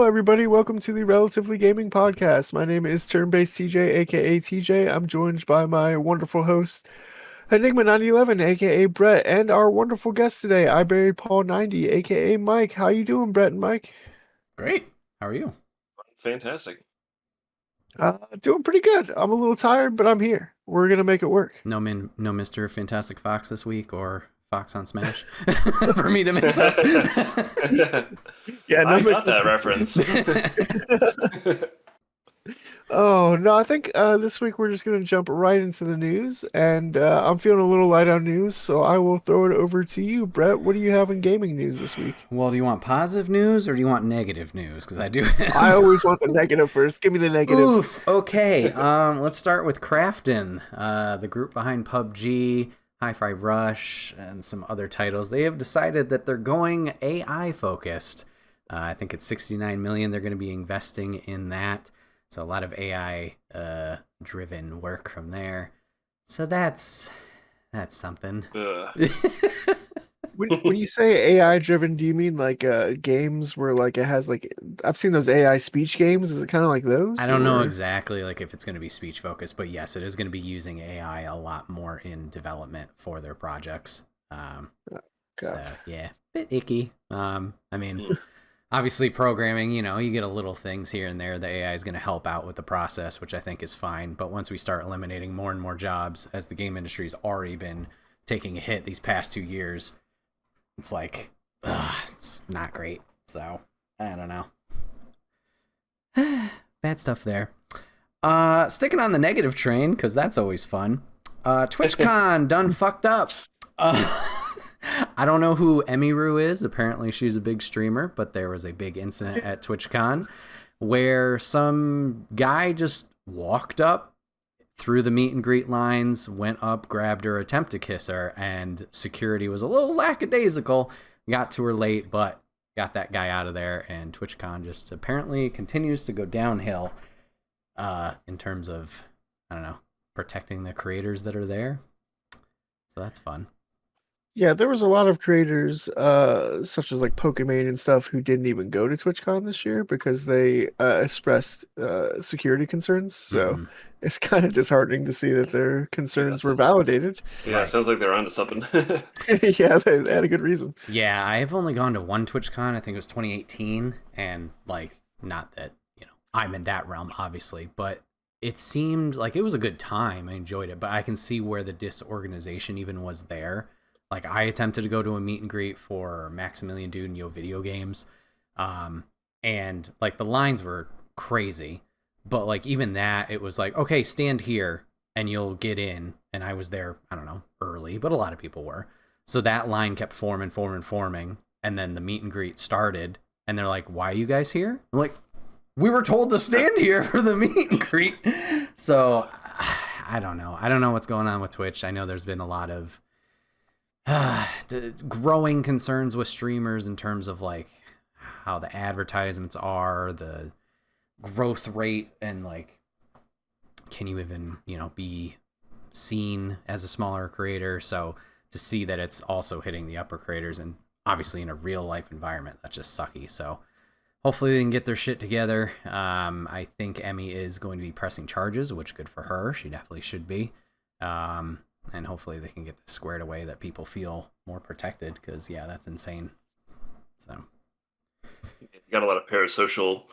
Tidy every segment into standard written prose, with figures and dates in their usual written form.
everybody. Welcome to the Relatively Gaming Podcast. My name is Turn-Based TJ, aka TJ. I'm joined by my wonderful host, Enigma911, aka Bret, and our wonderful guest today, I Buried Paul 90, aka Mike. How you doing, Bret and Mike? Great. How are you? Fantastic. Doing pretty good. I'm a little tired, but I'm here. We're gonna make it work. No Mr. Fantastic Fox this week or Fox on Smash for me to mix up. Yeah, no I mix got that reference. Oh, no, I think this week we're just going to jump right into the news, and I'm feeling a little light on news, so I will throw it over to you, Bret. What do you have in gaming news this week? Well, do you want positive news or do you want negative news? Because I do I always want the negative first. Give me the negative. Oof. Okay. Let's start with Krafton, the group behind PUBG, Hi-Fi Rush, and some other titles. They have decided that they're going AI focused. I think it's 69 million they're going to be investing in that. So a lot of AI driven work from there. So that's something. When you say AI driven, do you mean like games where like it has like I've seen those AI speech games? Is it kind of like those? I don't know exactly like if it's going to be speech focused, but yes, it is going to be using AI a lot more in development for their projects. So yeah, bit icky. I mean. Obviously, programming, you get a little things here and there. The AI is going to help out with the process, which I think is fine. But once we start eliminating more and more jobs, as the game industry's already been taking a hit these past 2 years, it's like, it's not great. So, I don't know. Bad stuff there. Sticking on the negative train, because that's always fun. TwitchCon done fucked up. I don't know who Emiru is. Apparently she's a big streamer, but there was a big incident at TwitchCon where some guy just walked up through the meet and greet lines, went up, grabbed her, attempted to kiss her, and security was a little lackadaisical. Got to her late, but got that guy out of there, and TwitchCon just apparently continues to go downhill in terms of, I don't know, protecting the creators that are there. So that's fun. Yeah, there was a lot of creators, such as like Pokemon and stuff, who didn't even go to TwitchCon this year because they expressed security concerns. So it's kind of disheartening to see that their concerns were validated. Yeah, it sounds like they're onto something. Yeah, they had a good reason. Yeah, I've only gone to one TwitchCon. I think it was 2018, and like, not that I'm in that realm, obviously, but it seemed like it was a good time. I enjoyed it, but I can see where the disorganization even was there. Like, I attempted to go to a meet and greet for Maximilian Dude and Yo Video Games, and like the lines were crazy, but like even that, it was like, okay, stand here and you'll get in. And I was there, I don't know, early, but a lot of people were. So that line kept forming, and then the meet and greet started, and they're like, "Why are you guys here?" I'm like, "We were told to stand here for the meet and greet." So I don't know. I don't know what's going on with Twitch. I know there's been a lot of the growing concerns with streamers in terms of like how the advertisements are, the growth rate, and like, can you even be seen as a smaller creator? So to see that it's also hitting the upper creators, and obviously in a real life environment, that's just sucky. So hopefully they can get their shit together. I think Emmy is going to be pressing charges, which good for her. She definitely should be. And hopefully they can get this squared away that people feel more protected, because yeah, that's insane. So You got a lot of parasocial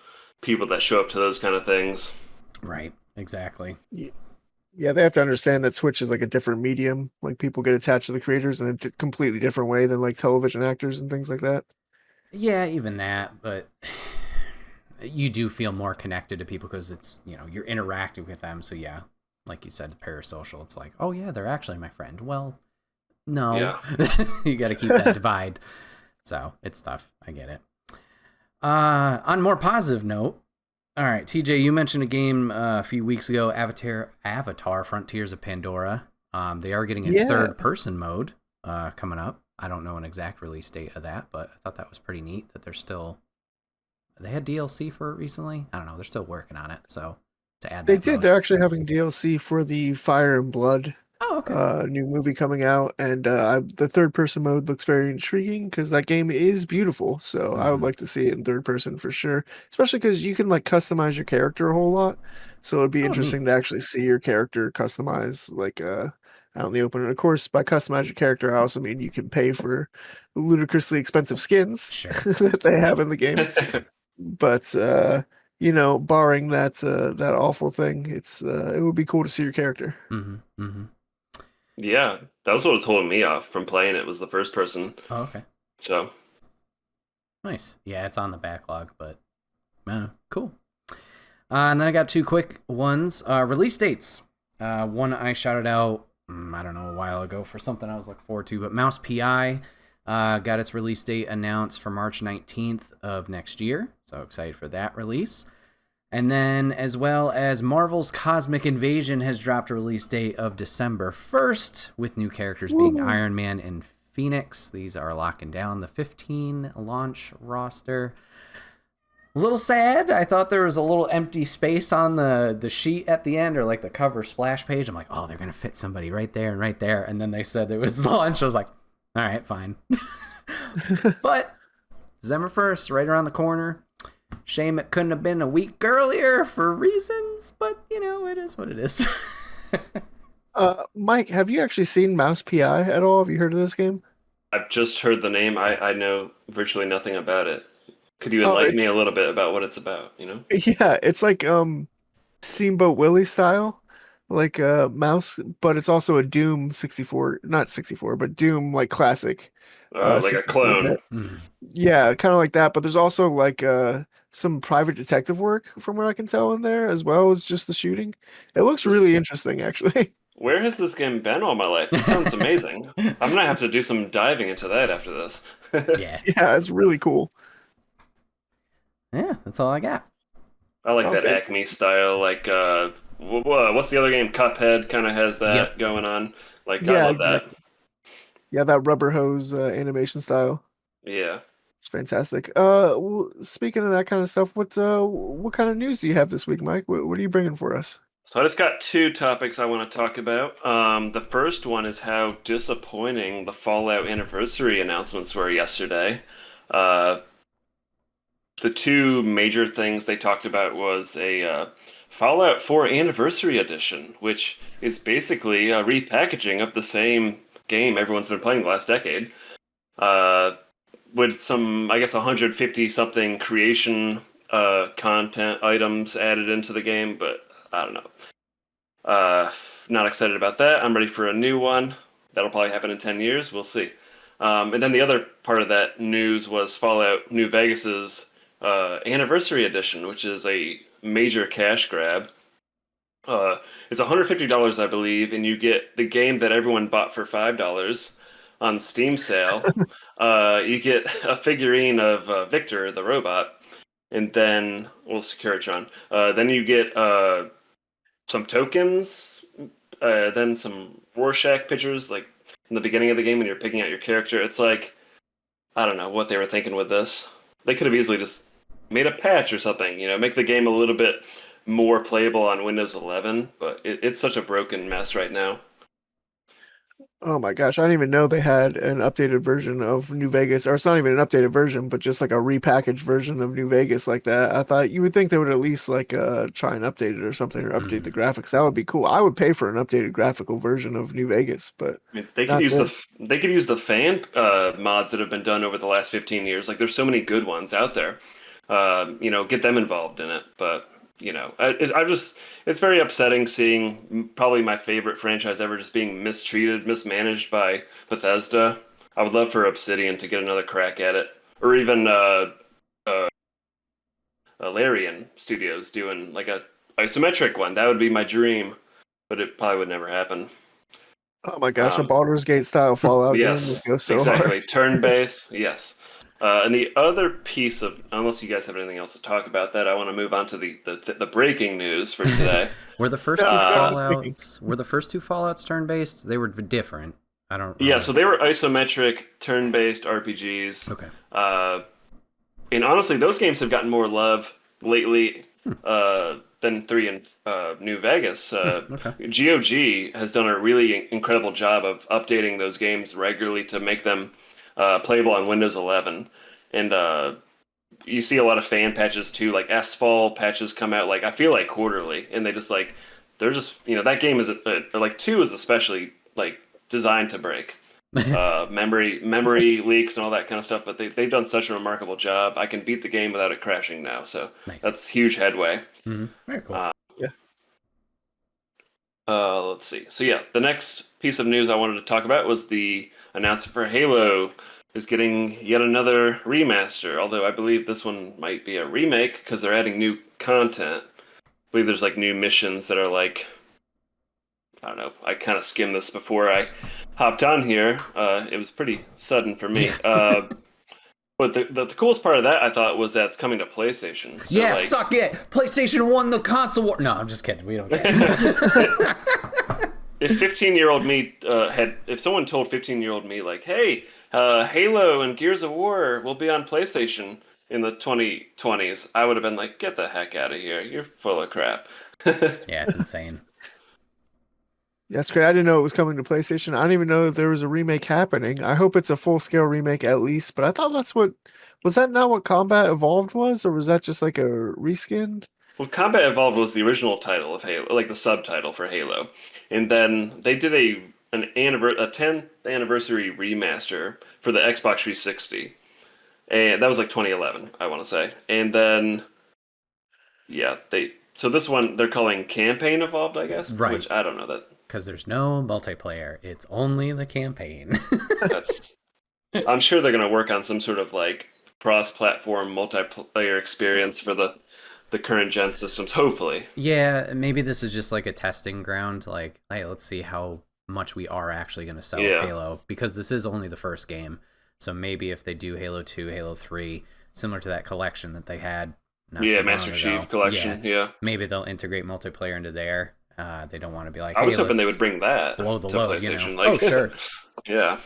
people that show up to those kind of things. Right, exactly. Yeah, they have to understand that Twitch is like a different medium. Like, people get attached to the creators in a completely different way than like television actors and things like that. Yeah, even that, but you do feel more connected to people because it's, you're interacting with them. So yeah, like you said, parasocial. It's like, oh yeah, they're actually my friend. Well, no, yeah. You got to keep that divide. So it's tough. I get it. On more positive note, all right, TJ, you mentioned a game a few weeks ago, Avatar: Frontiers of Pandora. They are getting a third-person mode coming up. I don't know an exact release date of that, but I thought that was pretty neat that they had DLC for it recently. I don't know. They're still working on it, so to add that They did. They're actually having DLC for the Fire and Blood Oh, okay. New movie coming out, and the third person mode looks very intriguing because that game is beautiful. So I would Mm-hmm. like to see it in third person for sure, especially because you can like customize your character a whole lot. So it'd be Oh, neat. interesting to actually see your character customized like out in the open. And of course, by customize your character, I also mean you can pay for ludicrously expensive skins Sure. that they have in the game. But barring that awful thing, it would be cool to see your character. Mm-hmm. Mm-hmm. Yeah, that was what was holding me off from playing it was the first person. Oh, okay. So Nice. Yeah, it's on the backlog, but cool. And then I got two quick ones. Release dates. One I shouted out, I don't know, a while ago for something I was looking forward to, but Mouse PI got its release date announced for March 19th of next year. So excited for that release. And then, as well as Marvel's Cosmic Invasion has dropped a release date of December 1st, with new characters being Woo. Iron Man and Phoenix. These are locking down the 15 launch roster. A little sad. I thought there was a little empty space on the sheet at the end, or like the cover splash page. I'm like, oh, they're going to fit somebody right there and right there. And then they said it was launch. I was like, all right, fine. But December 1st, right around the corner. Shame it couldn't have been a week earlier for reasons, but it is what it is. Mike, have you actually seen Mouse PI at all? Have you heard of this game? I've just heard the name. I know virtually nothing about it. Could you Oh, enlighten it's me a little bit about what it's about, you know? yeah, it's like Steamboat Willie style, like mouse, but it's also a Doom 64, not 64, but Doom like classic Like a 64 clone. bit. Yeah, kind of like that, but there's also like some private detective work from what I can tell in there as well as just the shooting. It looks This, really interesting actually. where has this game been all my life? This sounds amazing. I'm gonna have to do some diving into that after this. Yeah. Yeah, it's really cool. Yeah, that's all I got. I like Oh, that fantastic. Acme style. Like, what's the other game? Cuphead kind of has Yep. that going on. Like, I Yeah, love that. exactly. Yeah, that rubber hose animation style. Yeah. It's fantastic. Speaking of that kind of stuff, what kind of news do you have this week, Mike? What are you bringing for us? So I just got two topics I want to talk about. The first one is how disappointing the Fallout anniversary announcements were yesterday. Uh, the two major things they talked about was a Fallout 4 Anniversary Edition, which is basically a repackaging of the same game everyone's been playing the last decade, uh, with some, I guess, 150 something creation content items added into the game, but I don't know. Not excited about that. I'm ready for a new one. That'll probably happen in 10 years. We'll see. And then the other part of that news was Fallout New Vegas's Anniversary Edition, which is a major cash grab. Uh, it's $150, I believe, and you get the game that everyone bought for $5 on Steam sale. You get a figurine of Victor, the robot, and then, well, Securitron. Then you get some tokens, then some Rorschach pictures, like in the beginning of the game when you're picking out your character. It's like, I don't know what they were thinking with this. They could have easily just made a patch or something, make the game a little bit more playable on Windows 11, but it's such a broken mess right now. Oh my gosh, I didn't even know they had an updated version of New Vegas, or it's not even an updated version, but just like a repackaged version of New Vegas like that. I thought you would think they would at least like try and update it or something, or update the graphics. That would be cool. I would pay for an updated graphical version of New Vegas, but I mean, they could not use this. the fan mods that have been done over the last 15 years. Like, there's so many good ones out there. Get them involved in it. But I just it's very upsetting seeing probably my favorite franchise ever just being mistreated, mismanaged by Bethesda. I would love for Obsidian to get another crack at it, or even Larian Studios doing like a isometric one. That would be my dream, but it probably would never happen. Oh my gosh, a Um, Baldur's Gate style Fallout game would yes, go so hard. exactly. Turn-based, yes. And the other piece of, unless you guys have anything else to talk about that, I want to move on to the breaking news for today. Were the first two No, no, I'm Uh, thinking. Fallouts turn based? They were different. I don't yeah, remember. so they were isometric, turn-based RPGs. Okay. And honestly, those games have gotten more love lately. than 3 in New Vegas. Okay. GOG has done a really incredible job of updating those games regularly to make them playable on Windows 11. And you see a lot of fan patches too, like Asphalt patches come out like I feel like quarterly, and they're just that game is like 2 is especially like designed to break. Memory leaks and all that kind of stuff, but they've done such a remarkable job. I can beat the game without it crashing now, so Nice. that's huge headway. Very cool. Yeah. Let's see. So yeah, the next piece of news I wanted to talk about was the announcement for Halo is getting yet another remaster. Although I believe this one might be a remake because they're adding new content. I believe there's like new missions that are like, I don't know. I kind of skimmed this before I hopped on here. It was pretty sudden for me. But the coolest part of that, I thought, was that it's coming to PlayStation. So, yeah, suck it! PlayStation won the console war. No, I'm just kidding. We don't care. If 15-year-old me if someone told 15-year-old me like, hey, Halo and Gears of War will be on PlayStation in the 2020s, I would have been like, get the heck out of here. You're full of crap. Yeah, it's insane. That's great. I didn't know it was coming to PlayStation. I don't even know that there was a remake happening. I hope it's a full-scale remake at least, but I thought was that not what Combat Evolved was, or was that just like a reskin? Well, Combat Evolved was the original title of Halo, like the subtitle for Halo. And then they did a 10th anniversary remaster for the Xbox 360. And that was like 2011, I want to say. And then yeah, so this one they're calling Campaign Evolved, I guess, right? Which I don't know that. Because there's no multiplayer. It's only the campaign. I'm sure they're going to work on some sort of like cross-platform multiplayer experience for the current gen systems, hopefully. Yeah, maybe this is just like a testing ground. Like, hey, let's see how much we are actually going to sell with Halo. Because this is only the first game. So maybe if they do Halo 2, Halo 3, similar to that collection that they had. Master Chief Collection, yeah. Maybe they'll integrate multiplayer into there. They don't want to be like, I was hoping they would bring that blow the to load, PlayStation. Like, oh, sure. Yeah.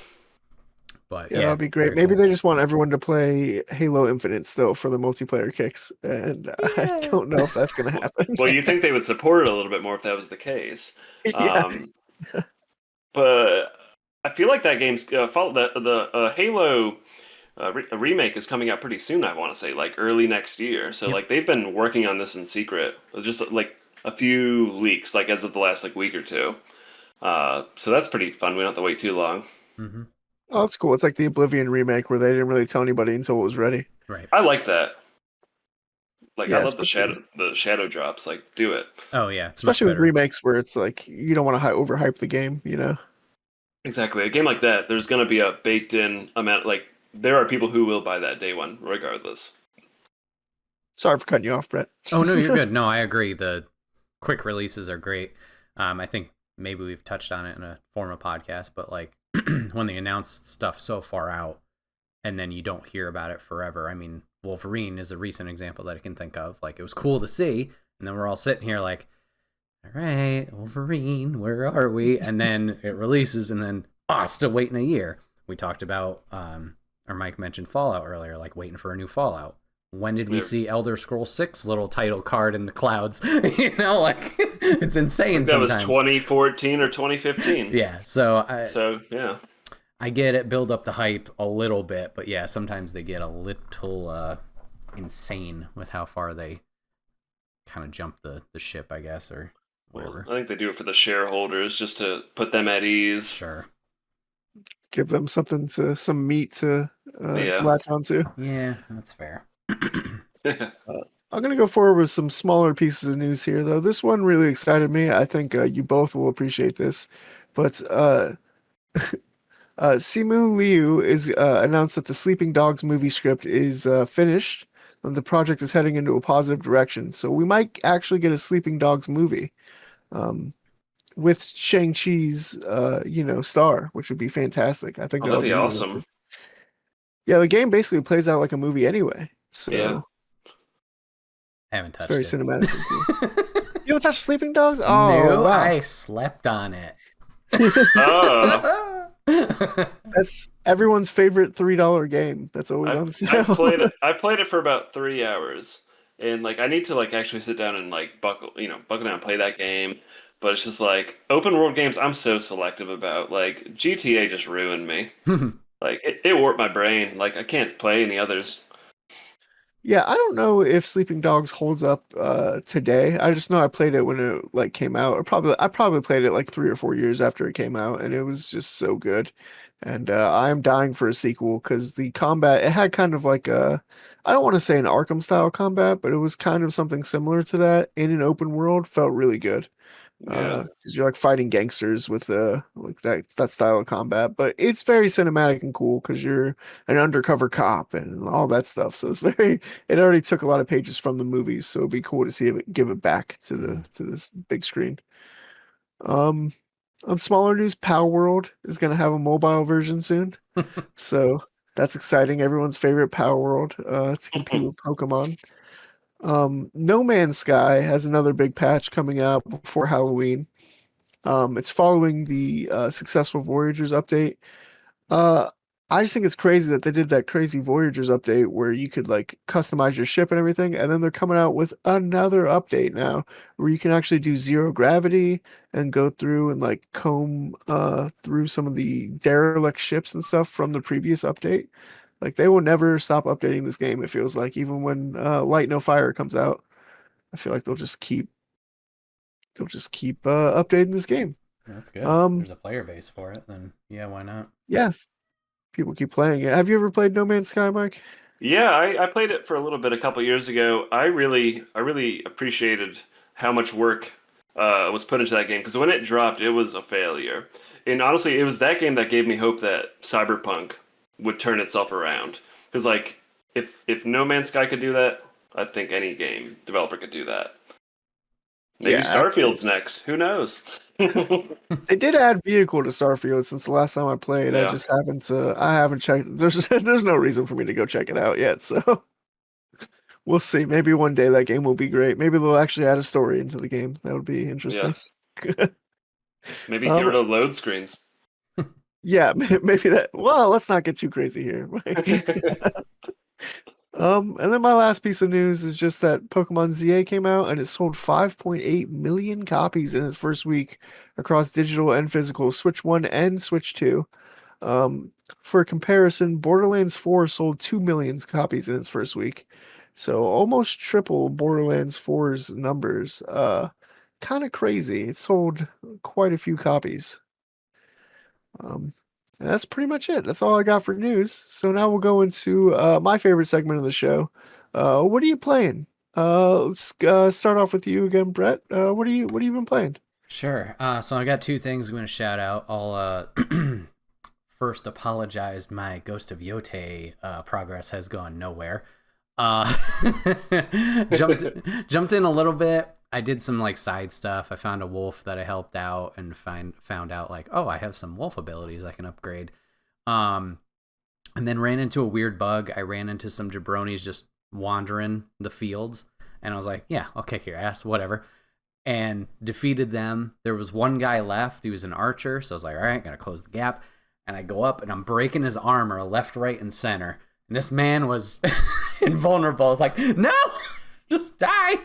But yeah, that'd be great. Maybe they just want everyone to play Halo Infinite still for the multiplayer kicks, and I don't know if that's going to happen. Well, you think they would support it a little bit more if that was the case. Yeah. But I feel like that game's the Halo a remake is coming out pretty soon. I want to say like early next year. So like they've been working on this in secret, just like a few leaks, like as of the last like week or two. So that's pretty fun. We don't have to wait too long. Mm-hmm. Oh, that's cool. It's like the Oblivion remake where they didn't really tell anybody until it was ready. Right. I like that. Like yeah, I love the shadow drops. Like do it. Oh yeah, it's especially with remakes where it's like you don't want to overhype the game, you know. Exactly. A game like that, there's going to be a baked-in amount. Like there are people who will buy that day one, regardless. Sorry for cutting you off, Brett. Oh no, you're good. No, I agree. The quick releases are great. I think maybe we've touched on it in a former podcast, but like when they announce stuff so far out and then you don't hear about it forever. I mean, Wolverine is a recent example that I can think of. Like it was cool to see, and then we're all sitting here like, all right, Wolverine, where are we? And then it releases, and then still waiting a year. We talked about, or Mike mentioned Fallout earlier, like waiting for a new Fallout. When did we see Elder Scrolls 6 little title card in the clouds? You know, like it's insane. That was sometimes. 2014 or 2015. Yeah, so yeah, I get it. Build up the hype a little bit, but yeah, sometimes they get a little insane with how far they kind of jump the ship, I guess, or whatever. Well, I think they do it for the shareholders just to put them at ease. Sure. Give them some meat to latch onto. Yeah, that's fair. I'm going to go forward with some smaller pieces of news here, though. This one really excited me. I think you both will appreciate this. But Simu Liu is announced that the Sleeping Dogs movie script is finished, and the project is heading into a positive direction. So we might actually get a Sleeping Dogs movie with Shang-Chi's, star, which would be fantastic. I think that'd be awesome. Yeah, the game basically plays out like a movie anyway. So yeah. I haven't touched it. It's very cinematic. You haven't touched Sleeping Dogs? Oh, no, wow. I slept on it. Oh. That's everyone's favorite $3 game. That's always on sale. I played it for about 3 hours, and like I need to like actually sit down and like buckle down and play that game. But it's just like open world games I'm so selective about. Like GTA just ruined me. Like it warped my brain. Like I can't play any others. Yeah, I don't know if Sleeping Dogs holds up today. I just know I played it when it like came out. Or probably I probably played it like 3 or 4 years after it came out, and it was just so good. And I am dying for a sequel because the combat it had kind of like a I don't want to say an Arkham style combat, but it was kind of something similar to that in an open world. Felt really good. Yeah. 'Cause you're like fighting gangsters with like that style of combat, but it's very cinematic and cool because you're an undercover cop and all that stuff. So it's very it already took a lot of pages from the movies, so it'd be cool to see it give it back to to this big screen. Um, on smaller news, Power World is gonna have a mobile version soon, so that's exciting. Everyone's favorite Power World to compete with Pokemon. No Man's Sky has another big patch coming out before Halloween. It's following the successful Voyagers update. Uh, I just think it's crazy that they did that crazy Voyagers update where you could like customize your ship and everything, and then they're coming out with another update now where you can actually do zero gravity and go through and like comb through some of the derelict ships and stuff from the previous update. Like they will never stop updating this game, it feels like, even when Light No Fire comes out. I feel like they'll just keep updating this game. That's good. If Um, there's a player base for it, then yeah, why not? yeah, people keep playing it. Have you ever played No Man's Sky, Mike? Yeah, I played it for a little bit a couple years ago. I really appreciated how much work was put into that game because when it dropped, it was a failure. And honestly, it was that game that gave me hope that Cyberpunk would turn itself around. Because like, if No Man's Sky could do that, I think any game developer could do that. Maybe Yeah, Starfield's next. Who knows? they did add vehicle to Starfield since the last time I played. I Yeah, just haven't. I haven't checked. There's no reason for me to go check it out yet. So we'll see. Maybe one day that game will be great. Maybe they'll actually add a story into the game. That would be yeah. interesting. Maybe get Um, rid of load screens. yeah, maybe that. Well, let's not get too crazy here. And then my last piece of news is just that Pokemon ZA came out and it sold 5.8 million copies in its first week across digital and physical, Switch 1 and Switch 2. Um, for comparison, Borderlands 4 sold 2 million copies in its first week. So almost triple Borderlands 4's numbers. Kind of crazy. It sold quite a few copies. Um, and that's pretty much it. That's all I got for news. So now we'll go into my favorite segment of the show. What are you playing? Let's start off with you again, Brett. What have you been playing? Sure. So I got two things I'm going to shout out. I'll first apologize. My Ghost of Yote progress has gone nowhere. Uh, jumped in a little bit. I did some like side stuff. I found a wolf that I helped out and found out like, oh, I have some wolf abilities I can upgrade. Um, and then ran into a weird bug. I ran into some jabronis just wandering the fields, and I was like, yeah, I'll kick your ass, whatever. And defeated them. There was one guy left. He was an archer, so I was like, all right, gotta close the gap. And I go up and I'm breaking his armor left, right, and center. And this man was invulnerable. I was like, no, just die.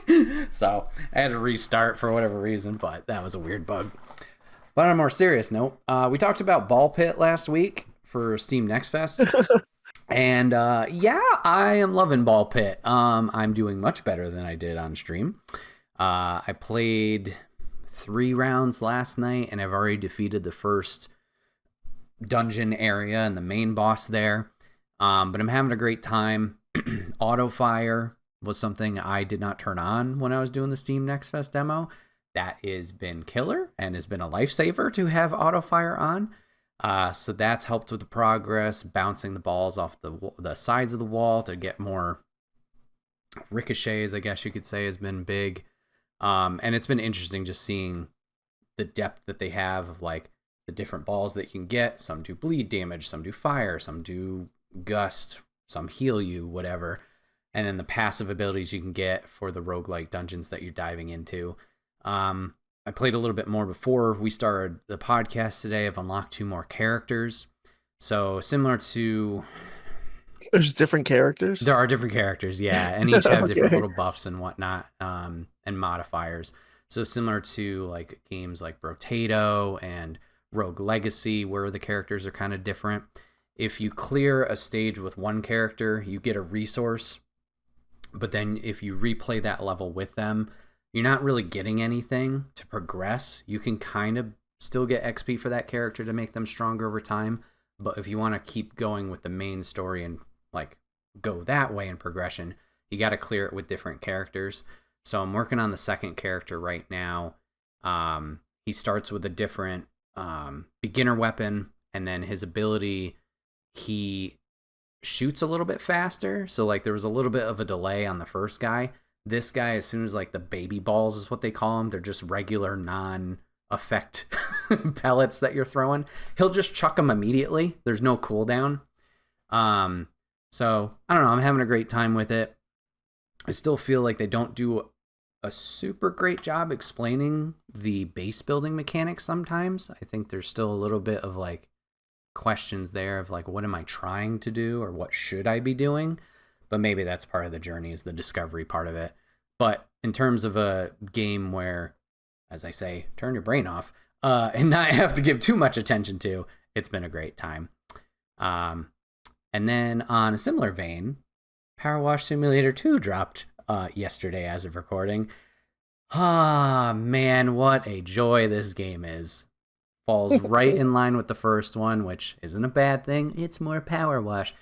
So I had to restart for whatever reason, but that was a weird bug. But on a more serious note, we talked about Ball Pit last week for Steam Next Fest. And yeah, I am loving Ball Pit. I'm doing much better than I did on stream. I played 3 rounds last night, and I've already defeated the first dungeon area and the main boss there. But I'm having a great time. Auto fire was something I did not turn on when I was doing the Steam Next Fest demo. That has been killer and has been a lifesaver to have auto fire on. So that's helped with the progress, bouncing the balls off the sides of the wall to get more ricochets, I guess you could say, has been big. And it's been interesting just seeing the depth that they have of like the different balls that you can get. Some do bleed damage, some do fire, some do gust, some heal you, whatever. And then the passive abilities you can get for the roguelike dungeons that you're diving into. I played a little bit more before we started the podcast today. I've unlocked 2 more characters. So similar to There's different characters. There are different characters, yeah, and each have different Okay. little buffs and whatnot, and modifiers. So similar to like games like Brotato and Rogue Legacy, where the characters are kind of different. If you clear a stage with one character, you get a resource, but then if you replay that level with them, you're not really getting anything to progress. You can kind of still get XP for that character to make them stronger over time, but if you want to keep going with the main story and like go that way in progression, you got to clear it with different characters. So I'm working on the second character right now. He starts with a different beginner weapon, and then his ability, he shoots a little bit faster. So like there was a little bit of a delay on the first guy. This guy, as soon as like the baby balls is what they call them, they're just regular non-effect pellets that you're throwing. He'll just chuck them immediately. There's no cooldown. So I don't know. I'm having a great time with it. I still feel like they don't do a super great job explaining the base building mechanics sometimes. I think there's still a little bit of like questions there of like, what am I trying to do or what should I be doing? But maybe that's part of the journey, is the discovery part of it. But in terms of a game where, as I say, turn your brain off and not have to give too much attention to, it's been a great time. And then on a similar vein, Powerwash Simulator 2 dropped yesterday as of recording. Ah, man, what a joy this game is. Falls right in line with the first one, which isn't a bad thing. It's more power wash.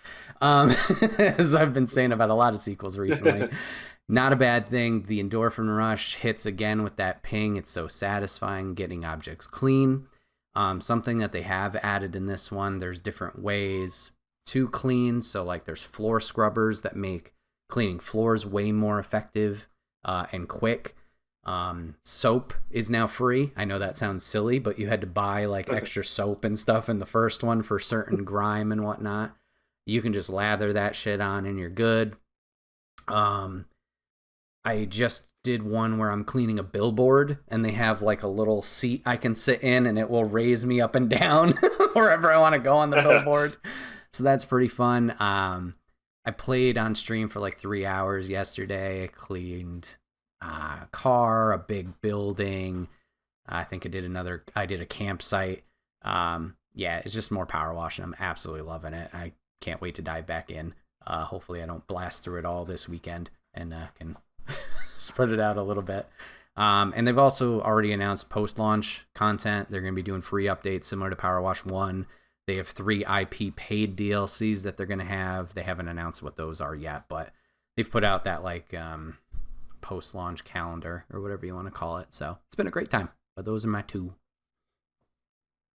As I've been saying about a lot of sequels recently. Not a bad thing. The endorphin rush hits again with that ping. It's so satisfying getting objects clean. Something that they have added in this one, there's different ways to clean. So like there's floor scrubbers that make cleaning floors way more effective and quick. Soap is now free. I know that sounds silly, but you had to buy like extra soap and stuff in the first one for certain grime and whatnot. You can just lather that shit on and you're good. I just did one where I'm cleaning a billboard and they have like a little seat I can sit in and it will raise me up and down wherever I want to go on the billboard. So that's pretty fun. I played on stream for like 3 hours yesterday. I cleaned a car, a big building. I think I did a campsite. Yeah, it's just more power wash and I'm absolutely loving it. I can't wait to dive back in. Hopefully I don't blast through it all this weekend and can spread it out a little bit. And they've also already announced post-launch content. They're going to be doing free updates similar to Power Wash 1. They have 3 IP paid DLCs that they're going to have. They haven't announced what those are yet, but they've put out that like post-launch calendar or whatever you want to call it. So it's been a great time. But those are my 2.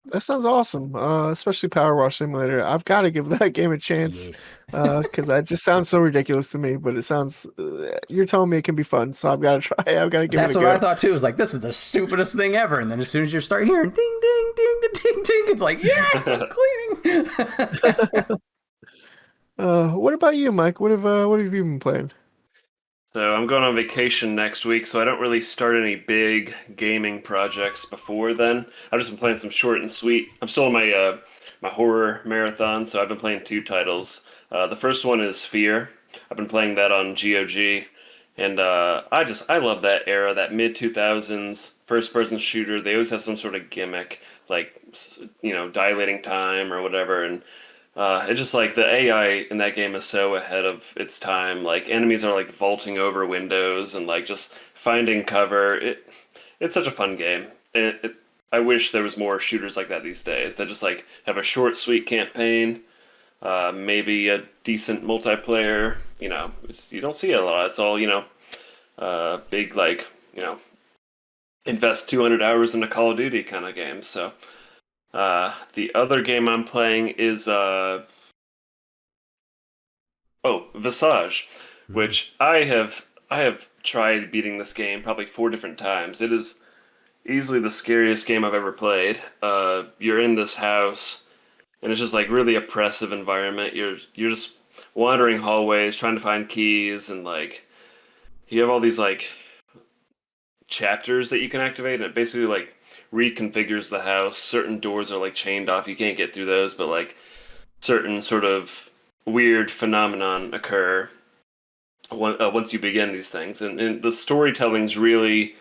That sounds awesome, especially Power Wash Simulator. I've got to give that game a chance Yes. because that just sounds so ridiculous to me. But it sounds, you're telling me it can be fun, so I've got to try it. I've got to give That's it a what go. I thought too. It was like, this is the stupidest thing ever. And then as soon as you start hearing ding, ding, ding, ding, ding, it's like, yes, I'm cleaning. What about you, Mike? What have you been playing? So I'm going on vacation next week, so I don't really start any big gaming projects before then. I've just been playing some short and sweet. I'm still in my horror marathon, so I've been playing 2 titles. The first one is Fear. I've been playing that on GOG, and I love that era, that mid 2000s first person shooter. They always have some sort of gimmick, like dilating time or whatever, and it's just like the AI in that game is so ahead of its time. Like enemies are like vaulting over windows and like just finding cover. It's such a fun game. And I wish there was more shooters like that these days that just like have a short, sweet campaign, maybe a decent multiplayer. You don't see it a lot. It's all big like invest 200 hours in a Call of Duty kind of game. So. The other game I'm playing is Visage, which I have tried beating this game probably 4 different times. It is easily the scariest game I've ever played. You're in this house, and it's just like really oppressive environment. You're just wandering hallways trying to find keys, and like you have all these like chapters that you can activate, and it basically like reconfigures the house. Certain doors are like chained off, you can't get through those, but like certain sort of weird phenomenon occur once you begin these things, and the storytelling's really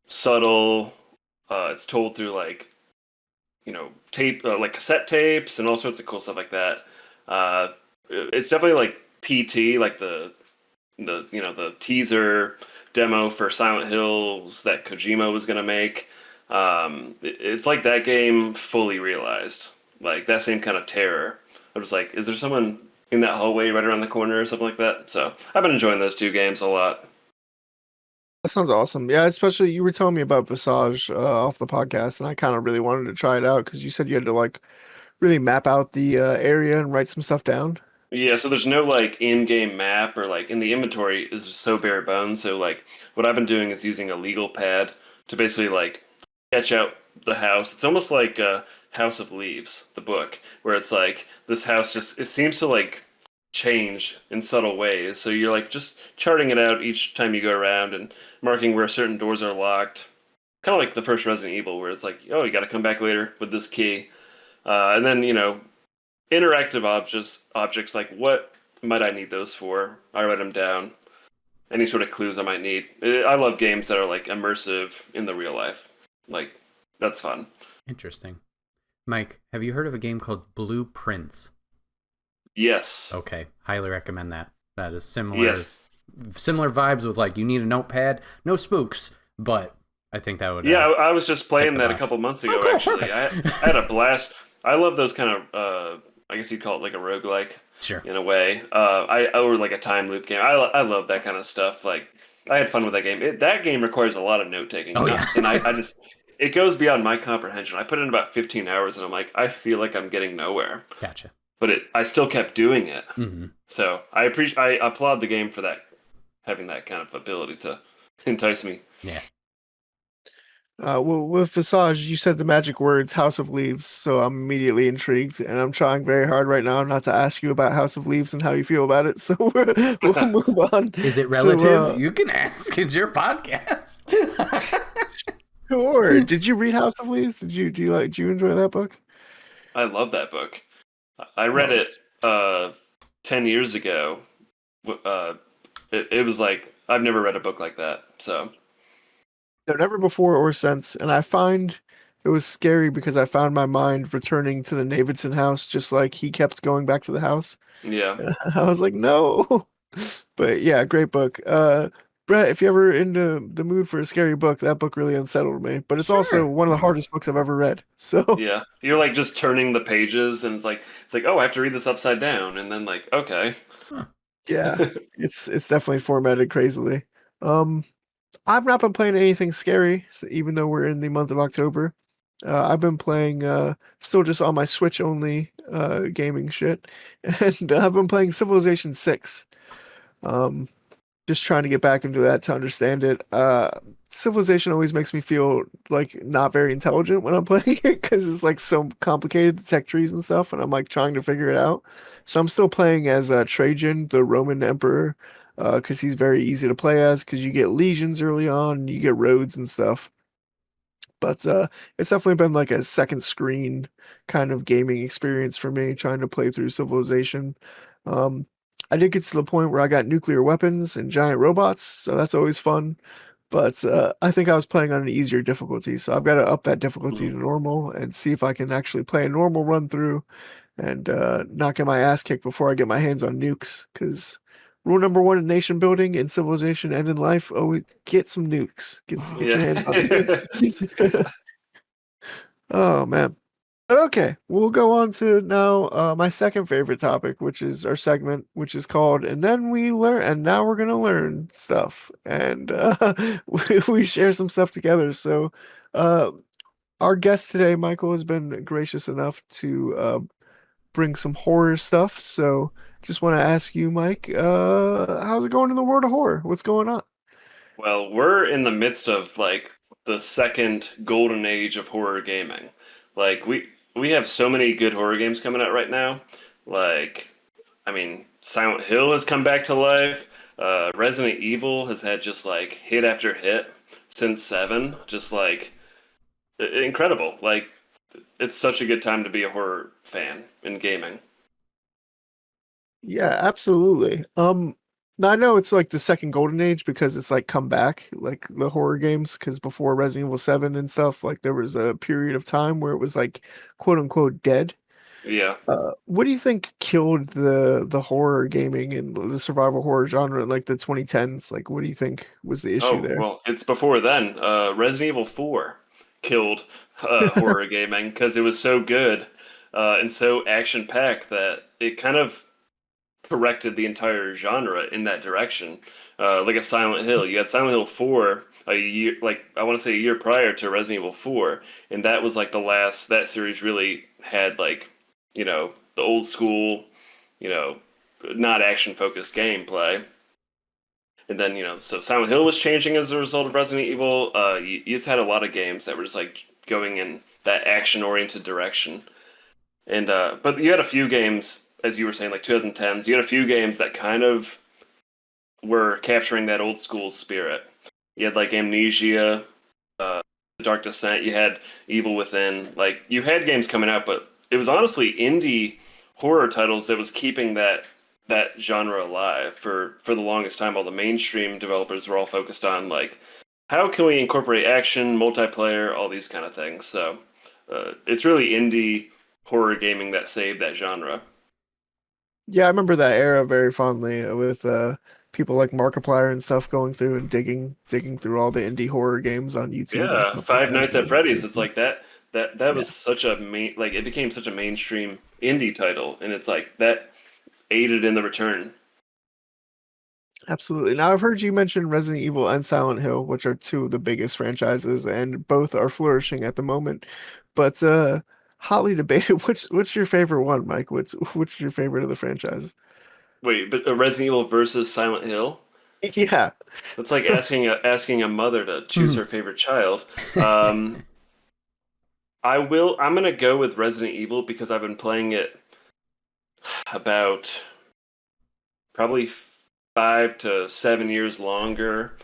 subtle. It's told through like tape, like cassette tapes, and all sorts of cool stuff like that. Uh, it's definitely like PT, like the teaser demo for Silent Hills that Kojima was gonna make. It's like that game fully realized, like that same kind of terror. I was like, is there someone in that hallway right around the corner or something like that? So I've been enjoying those two games a lot. That sounds awesome. Yeah, especially you were telling me about Visage off the podcast, and I kind of really wanted to try it out because you said you had to like really map out the area and write some stuff down. Yeah, so there's no like in-game map or like in the inventory is so bare bones. So like what I've been doing is using a legal pad to basically like sketch out the house. It's almost like House of Leaves, the book, where it's like this house just it seems to like change in subtle ways. So you're like just charting it out each time you go around and marking where certain doors are locked. Kind of like the first Resident Evil, where it's like, oh, you got to come back later with this key. And then interactive objects like what might I need those for? I write them down. Any sort of clues I might need. I love games that are like immersive in the real life. Like that's fun. Interesting. Mike, have you heard of a game called Blueprints? Yes. Okay, highly recommend that. That is Yes. similar vibes with like you need a notepad, no spooks, but I think that would Yeah, I was just tick playing the that a box. couple months Oh, ago cool, actually. perfect. I had a blast. I love those kind of I guess you'd call it like a roguelike Sure. in a way. I or like a time loop game. I love that kind of stuff. Like I had fun with that game. That game requires a lot of note taking, Oh and yeah. I just it goes beyond my comprehension. I put in about 15 hours, and I'm like, I feel like I'm getting nowhere, Gotcha. but I still kept doing it. Hmm. So I applaud the game for that, having that kind of ability to entice me. Yeah. Well, with Visage, you said the magic words House of Leaves, so I'm immediately intrigued, and I'm trying very hard right now not to ask you about House of Leaves and how you feel about it. So we'll move on Is it to relative? You can ask. It's your podcast. sure. Did you read House of Leaves? Do you enjoy that book? I love that book. I read Oh, it it's 10 years ago. Uh, it was like I've never read a book like that. So no, never before or since, and I find it was scary because I found my mind returning to the Davidson house, just like he kept going back to the house. yeah, And I was like, no. But yeah, great book. Brett, if you're ever in the mood for a scary book, that book really unsettled me. But it's also Sure. one of the hardest books I've ever read. So yeah. You're like just turning the pages, and it's like oh, I have to read this upside down, and then like okay, Huh. yeah, it's definitely formatted crazily. Um, I've not been playing anything scary, even though we're in the month of October. I've been playing still just on my Switch only gaming shit, and I've been playing Civilization 6. Um, just trying to get back into that to understand it. Civilization always makes me feel like not very intelligent when I'm playing it because it's like so complicated, the tech trees and stuff, and I'm like trying to figure it out. So I'm still playing as Trajan, the Roman emperor, because he's very easy to play as because you get legions early on, and you get roads and stuff. But it's definitely been like a second screen kind of gaming experience for me trying to play through Civilization. Um, I did get to the point where I got nuclear weapons and giant robots, so that's always fun. But I think I was playing on an easier difficulty, so I've got to up that difficulty Hmm. to normal and see if I can actually play a normal run through and not get my ass kicked before I get my hands on nukes. Because rule number one in nation building, in civilization, and in life, always get some nukes. Get your hands on Yeah. nukes. Oh man. But okay, we'll go on to now my second favorite topic, which is our segment, which is called "And Then We Learn." And now we're gonna learn stuff, and we share some stuff together. So, uh, our guest today, Michael, has been gracious enough to bring some horror stuff. So, just want to ask you, Mike, how's it going in the world of horror? What's going on? Well, we're in the midst of like the second golden age of horror gaming. Like we have so many good horror games coming out right now. Like I mean, Silent Hill has come back to life. Resident Evil has had just like hit after hit since 7. Just like incredible. Like it's such a good time to be a horror fan in gaming. Yeah, absolutely. Now I know it's like the second golden age because it's like come back, like the horror games, because before Resident Evil 7 and stuff, like there was a period of time where it was like quote unquote dead. Yeah. What do you think killed the horror gaming and the survival horror genre in like the 2010s? Like, what do you think was the issue Oh, there? well, it's before then. Resident Evil 4 killed horror gaming because it was so good and so action-packed that it kind of corrected the entire genre in that direction. Like a Silent Hill. You had Silent Hill 4 a year, like I want to say a year prior to Resident Evil 4, and that was like the last that series really had like, the old school, you know, not action-focused gameplay. And then, so Silent Hill was changing as a result of Resident Evil. You just had a lot of games that were just like going in that action-oriented direction. And but you had a few games, as you were saying, like 2010s. You had a few games that kind of were capturing that old school spirit. You had like Amnesia, The Dark Descent. You had Evil Within. Like you had games coming out, but it was honestly indie horror titles that was keeping that genre alive for the longest time. All the mainstream developers were all focused on like how can we incorporate action, multiplayer, all these kind of things. So it's really indie horror gaming that saved that genre. Yeah, I remember that era very fondly with people like Markiplier and stuff going through and digging through all the indie horror games on YouTube and Yeah, stuff like Five that. Nights It at was Freddy's. pretty It's cool. like that Yeah, was such a main like it became such a mainstream indie title, and it's like that aided in the return. absolutely. Now I've heard you mention Resident Evil and Silent Hill, which are two of the biggest franchises, and both are flourishing at the moment. But hotly debated, what's your favorite one, Mike? What's your favorite of the franchises? Wait, but Resident Evil versus Silent Hill? Yeah. That's like asking a mother to choose her favorite child. Um, I'm gonna go with Resident Evil because I've been playing it about probably 5 to 7 years longer,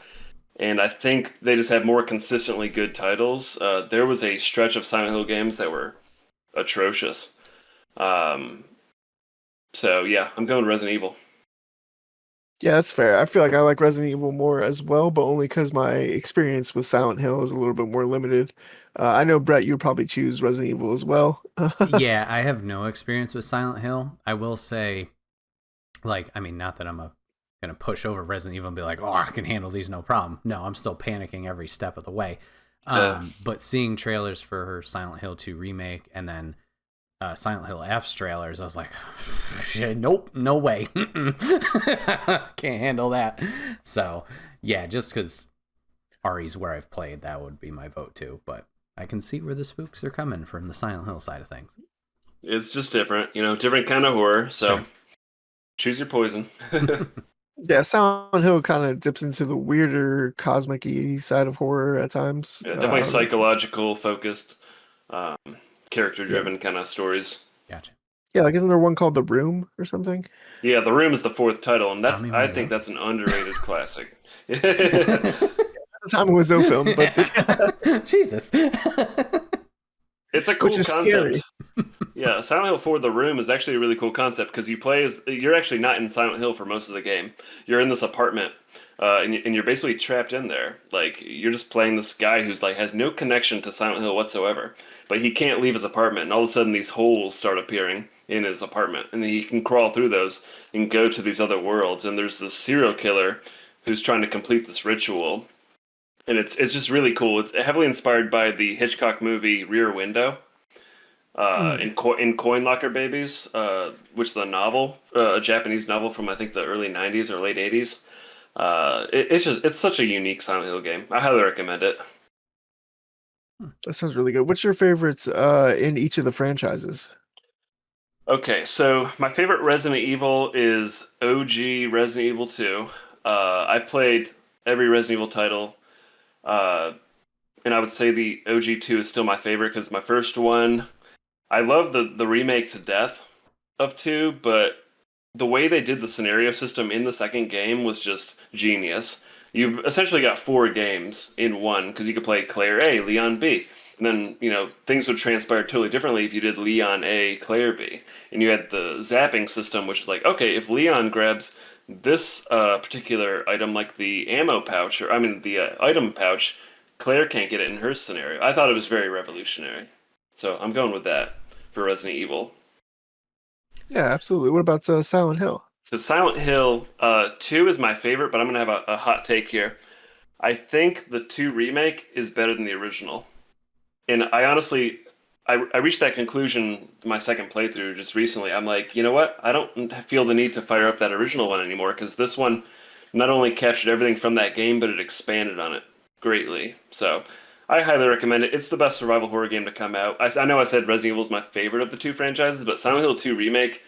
and I think they just have more consistently good titles. There was a stretch of Silent Hill games that were atrocious. Um, so yeah, I'm going Resident Evil. Yeah, that's fair. I feel like I like Resident Evil more as well, but only because my experience with Silent Hill is a little bit more limited. I know Brett, you would probably choose Resident Evil as well. Yeah, I have no experience with Silent Hill. I will say, like, I mean, not that I'm gonna push over Resident Evil and be like, oh, I can handle these no problem. No, I'm still panicking every step of the way. Uh, But seeing trailers for her Silent Hill 2 remake and then Silent Hill F's trailers, I was like, shit, nope, no way. Can't handle that. So, yeah, just because Ari's where I've played, that would be my vote too. But I can see where the spooks are coming from the Silent Hill side of things. it's just different, different kind of horror. So Sure. choose your poison. Yeah, Silent Hill kind of dips into the weirder cosmic-y side of horror at times. Yeah, I definitely don't know. psychological focused, um, character Yeah. driven kind of stories. Gotcha. Yeah, like isn't there one called The Room or something? Yeah, The Room is the fourth title, and Tommy I think Wiseau. that's an underrated classic. It's The Time Wiseau film, but Jesus. a which cool is concept. scary. Yeah, Silent Hill 4: The Room is actually a really cool concept because you're actually not in Silent Hill for most of the game. You're in this apartment, and you're basically trapped in there. Like you're just playing this guy who's like has no connection to Silent Hill whatsoever, but he can't leave his apartment. And all of a sudden, these holes start appearing in his apartment, and then he can crawl through those and go to these other worlds. And there's this serial killer who's trying to complete this ritual, and it's just really cool. It's heavily inspired by the Hitchcock movie Rear Window Mm. in Coin Locker Babies, which is a novel, a Japanese novel from I think the early '90s or late '80s. It's such a unique Silent Hill game. I highly recommend it. That sounds really good. What's your favorites in each of the franchises? Okay, so my favorite Resident Evil is OG Resident Evil 2. I played every Resident Evil title, uh, and I would say the OG 2 is still my favorite because my first one. I love the remake to death of 2, but the way they did the scenario system in the second game was just genius. You essentially got four games in one because you could play Claire A, Leon B, And then, things would transpire totally differently if you did Leon A, Claire B. And you had the zapping system, which is like, okay, if Leon grabs this particular item, like the ammo pouch, or I mean the item pouch, Claire can't get it in her scenario. I thought it was very revolutionary. So I'm going with that for Resident Evil. Yeah, absolutely. What about Silent Hill? So Silent Hill 2 is my favorite, but I'm going to have a hot take here. I think the 2 remake is better than the original. And I honestly, I reached that conclusion in my second playthrough just recently. I'm like, you know what? I don't feel the need to fire up that original one anymore because this one not only captured everything from that game, but it expanded on it greatly. So I highly recommend it. It's the best survival horror game to come out. I know I said Resident Evil is my favorite of the 2 franchises, but Silent Hill 2 Remake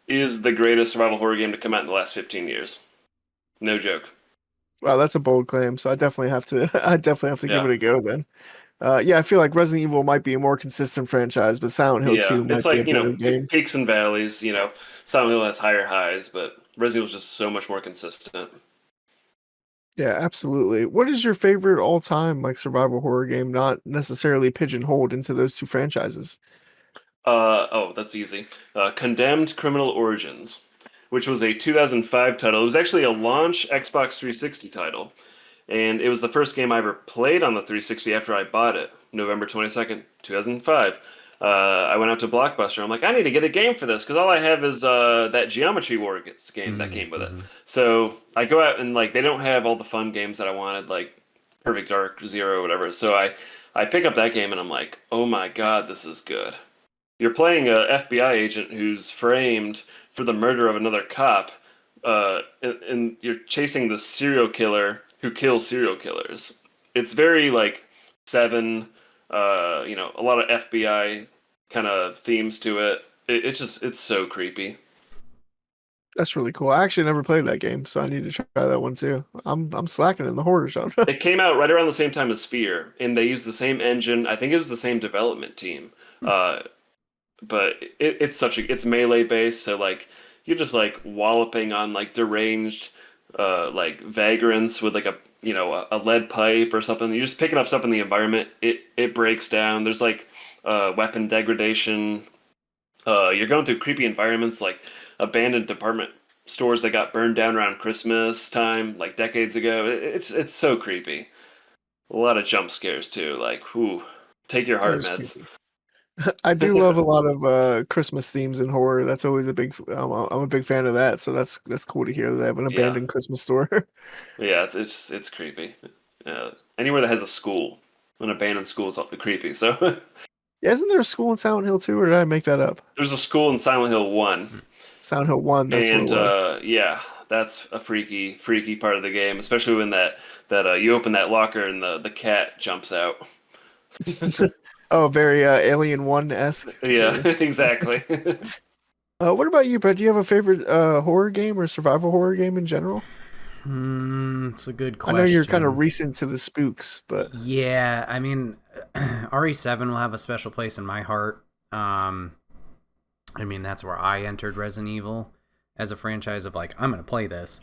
is the greatest survival horror game to come out in the last 15 years. No joke. Wow, that's a bold claim. So I definitely have to. I definitely have to give Yeah. it a go then. Yeah, I feel like Resident Evil might be a more consistent franchise, but Silent Hill Yeah, 2 it's might be a like, better game. peaks and valleys, Silent Hill has higher highs, but Resident Evil is just so much more consistent. Yeah, absolutely. What is your favorite all-time like survival horror game, not necessarily pigeonholed into those 2 franchises? That's easy. Condemned Criminal Origins, which was a 2005 title. It was actually a launch Xbox 360 title, and it was the first game I ever played on the 360 after I bought it, November 22nd, 2005. I went out to Blockbuster. I'm like, I need to get a game for this because all I have is that Geometry Wars game that came with it. So I go out and like they don't have all the fun games that I wanted, like Perfect Dark, Zero, whatever. So I pick up that game and I'm like, oh my God, this is good. You're playing a FBI agent who's framed for the murder of another cop, and you're chasing the serial killer who kills serial killers. It's very like Seven, a lot of FBI kind of themes to it. It's so creepy. That's really cool. I actually never played that game, so I need to try that one too. I'm slacking in the horror genre. It came out right around the same time as Fear, and they used the same engine. I think it was the same development team. But it's melee based, so like you're just like walloping on like deranged like vagrants with like a lead pipe or something. You're just picking up stuff in the environment. It breaks down. There's like weapon degradation. You're going through creepy environments like abandoned department stores that got burned down around Christmas time, like decades ago. It's so creepy. A lot of jump scares too. Like, whew, take your That heart is meds. creepy. I do love a lot of Christmas themes in horror. That's always a big. I'm a big fan of that. So that's cool to hear that they have an Yeah, abandoned Christmas store. yeah, it's creepy. Anywhere that has a school, an abandoned school is creepy. So Yeah, isn't there a school in Silent Hill 2, or did I make that up? there's a school in Silent Hill 1, Silent Hill 1, that's what it and was. yeah, that's a freaky part of the game, especially when that you open that locker and the cat jumps out. Oh, very Alien 1-esque. Yeah, exactly. What about you, Brett? Do you have a favorite horror game or survival horror game in general? It's a good I know you're kind of question. recent to the spooks, but Yeah, I mean, RE7 will have a special place in my heart. I mean, that's where I entered Resident Evil as a franchise of like, I'm going to play this.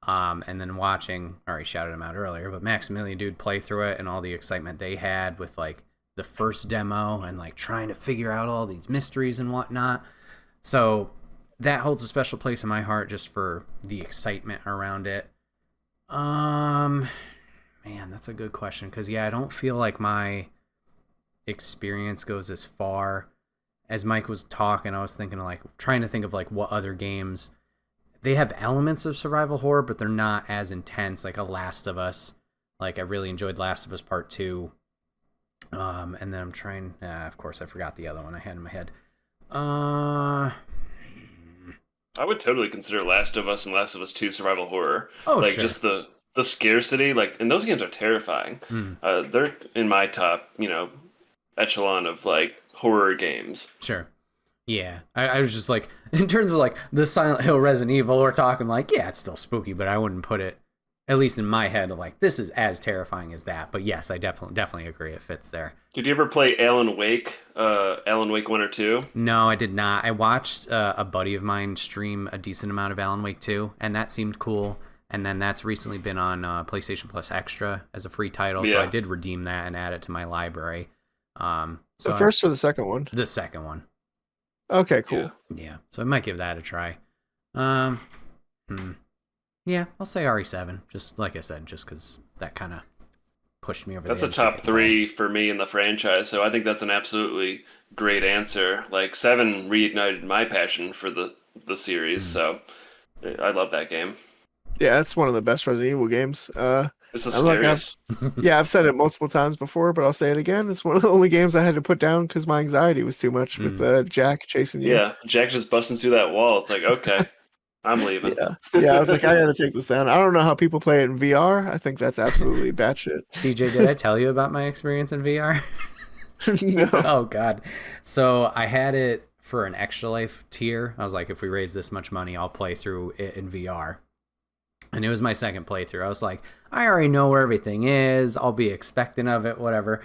And then watching, I already shouted him out earlier, but Maximilian dude play through it and all the excitement they had with like the first demo and like trying to figure out all these mysteries and whatnot. So that holds a special place in my heart just for the excitement around it. Man, that's a good question because yeah, I don't feel like my experience goes as far as Mike was talking. I was thinking of like trying to think of like what other games they have elements of survival horror, but they're not as intense. Like a Last of Us, like I really enjoyed Last of Us Part 2. And then I'm trying. Of course, I forgot the other one I had in my head. I would totally consider Last of Us and Last of Us 2 survival horror. Oh, Like sure. just the scarcity, like, and those games are terrifying. They're in my top, echelon of like horror games. Sure. Yeah, I was just like, in terms of like the Silent Hill Resident Evil, we're talking like, yeah, it's still spooky, but I wouldn't put it, at least in my head, like this is as terrifying as that. But yes, I definitely agree, it fits there. Did you ever play Alan Wake? Alan Wake 1 or 2? No, I did not. I watched a buddy of mine stream a decent amount of Alan Wake 2, and that seemed cool. And then that's recently been on PlayStation Plus Extra as a free title, so I Yeah. did redeem that and add it to my library. So The first or the second one? the second one. Okay, cool. Yeah. So I might give that a try. Um, Yeah, I'll say RE7. Just like I said, just because that kind of pushed me over That's the a edge. top 3 for me in the franchise, so I think that's an absolutely great answer. Like 7 reignited my passion for the series, so I love that game. Yeah, it's one of the best Resident Evil games. It's the I'm like, scariest. I've said it multiple times before, but I'll say it again. It's one of the only games I had to put down because my anxiety was too much with Jack chasing you. Yeah, Jack just busting through that wall. It's like, okay, I'm leaving. Yeah. I was like, I gotta take this down. I don't know how people play it in VR. I think that's absolutely batshit. TJ, did I tell you about my experience in VR? No. Oh God. So I had it for an extra life tier. I was like, if we raise this much money, I'll play through it in VR. And it was my second playthrough. I was like, I already know where everything is. I'll be expecting of it, whatever.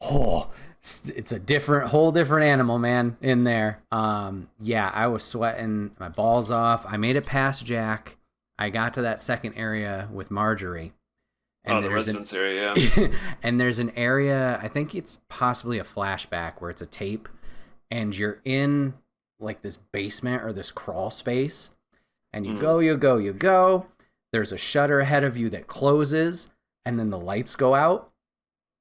Oh, it's a whole different animal, man, in there. Yeah, I was sweating my balls off. I made it past Jack. I got to that second area with Marjorie. And the residence area, yeah. And there's an area, I think it's possibly a flashback where it's a tape, and you're in like this basement or this crawl space, and you go. There's a shutter ahead of you that closes, and then the lights go out.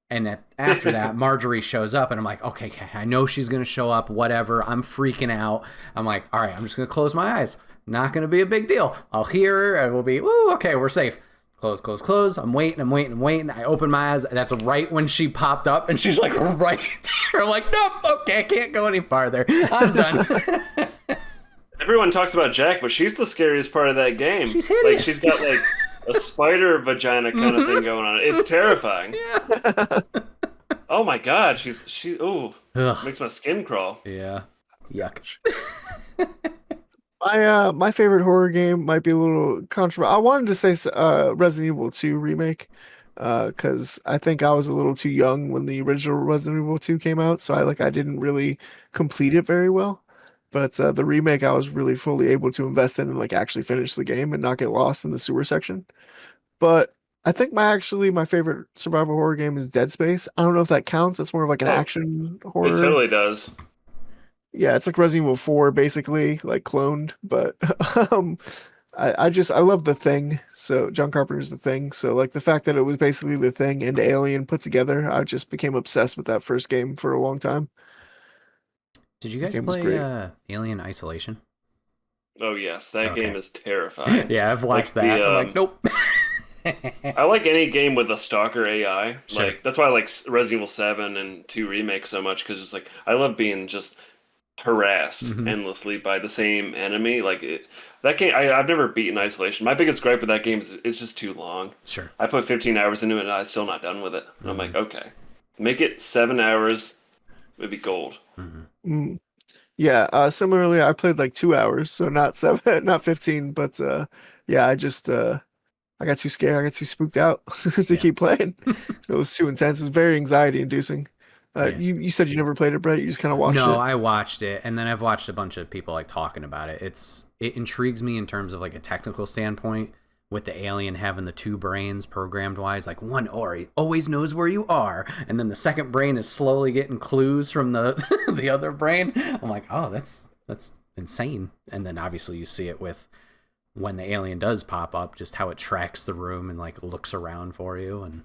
And after that, Marjorie shows up, and I'm like, okay, I know she's going to show up, whatever. I'm freaking out. I'm like, all right, I'm just going to close my eyes. Not going to be a big deal. I'll hear her, and we'll be, woo, okay, we're safe. Close. I'm waiting. I open my eyes. That's right when she popped up, and she's like right there. I'm like, nope, okay, I can't go any farther. I'm done. Everyone talks about Jack, but she's the scariest part of that game. She's hideous. Like, she's got like a spider vagina kind of thing going on. It's terrifying. Yeah. Oh my God, she makes my skin crawl. Yeah. Yuck. My favorite horror game might be a little controversial. I wanted to say Resident Evil 2 remake, because I think I was a little too young when the original Resident Evil 2 came out, so I didn't really complete it very well. But the remake, I was really fully able to invest in and like actually finish the game and not get lost in the sewer section. But I think my favorite survival horror game is Dead Space. I don't know if that counts. It's more of like an action horror. It totally does. Yeah, it's like Resident Evil 4 basically, like cloned, but I love The Thing. So John Carpenter's The Thing. So like the fact that it was basically The Thing and Alien put together, I just became obsessed with that first game for a long time. Did you guys play Alien Isolation? Oh yes, that game is terrifying. Yeah, I've watched that. I'm like, nope. I like any game with a stalker AI. Sure. Like that's why I like Resident Evil 7 and 2 Remake so much, because it's like I love being just harassed endlessly by the same enemy. That game, I've never beaten Isolation. My biggest gripe with that game is it's just too long. Sure. I put 15 hours into it and I'm still not done with it. And I'm like, okay, make it 7 hours. It'd be gold. Yeah, similarly, I played like 2 hours, so not 7, not 15, but yeah, I got too scared, I got too spooked out to keep playing. It was too intense. It was very anxiety inducing. You said you never played it, Brett. You just kind of watched it. No, I watched it, and then I've watched a bunch of people like talking about it. It intrigues me in terms of like a technical standpoint, with the alien having the two brains programmed wise. Like one Ori always knows where you are, and then the second brain is slowly getting clues from the the other brain. I'm like, oh, that's insane. And then obviously you see it with when the alien does pop up, just how it tracks the room and like looks around for you. And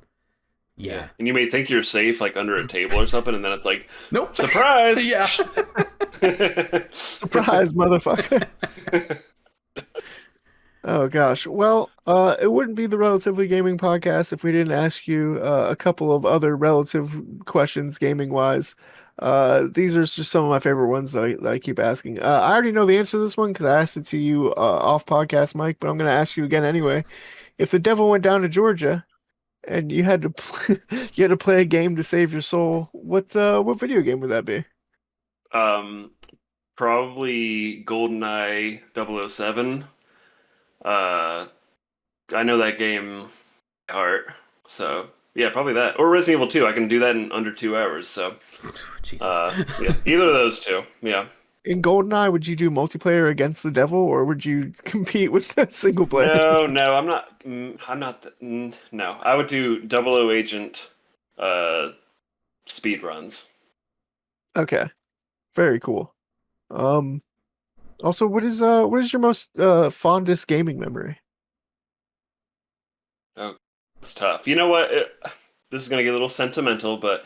yeah. And you may think you're safe like under a table or something, and then it's like, nope, surprise. Yeah. Surprise, motherfucker. Oh gosh. Well, it wouldn't be the Relatively Gaming podcast if we didn't ask you a couple of other relative questions gaming wise. These are just some of my favorite ones that I keep asking. I already know the answer to this one because I asked it to you off podcast, Mike, but I'm going to ask you again anyway. If the devil went down to Georgia and you had to you had to play a game to save your soul, what video game would that be? Probably GoldenEye 007. I know that game by heart, so yeah, probably that. Or Resident Evil 2. I can do that in under 2 hours. So, Jesus. Yeah, either of those two. Yeah. In GoldenEye, would you do multiplayer against the devil, or would you compete with the single player? No, I'm not. No, I would do 00 Agent speed runs. Okay, very cool. Also, what is your most fondest gaming memory? Oh, it's tough. You know what? This is gonna get a little sentimental, but